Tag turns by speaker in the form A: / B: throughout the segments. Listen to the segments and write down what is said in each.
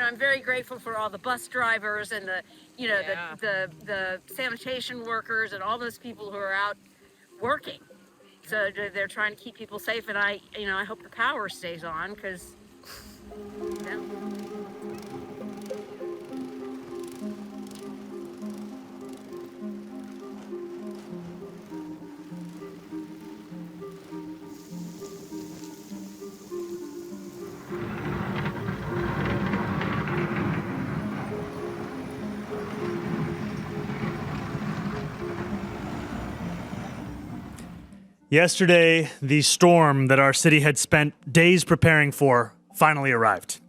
A: I'm very grateful for all the bus drivers and the sanitation workers and all those people who are out working. So they're trying to keep people safe, and I hope the power stays on, because,
B: Yesterday, the storm that our city had spent days preparing for finally arrived.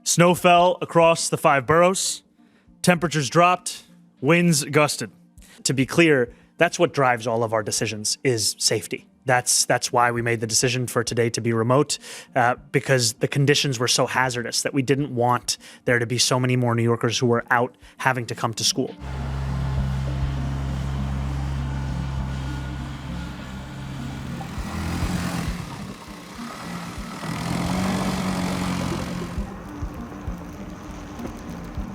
B: Snow fell across the 5 boroughs, temperatures dropped, winds gusted. To be clear, that's what drives all of our decisions, is safety. That's why we made the decision for today to be remote, because the conditions were so hazardous that we didn't want there to be so many more New Yorkers who were out having to come to school.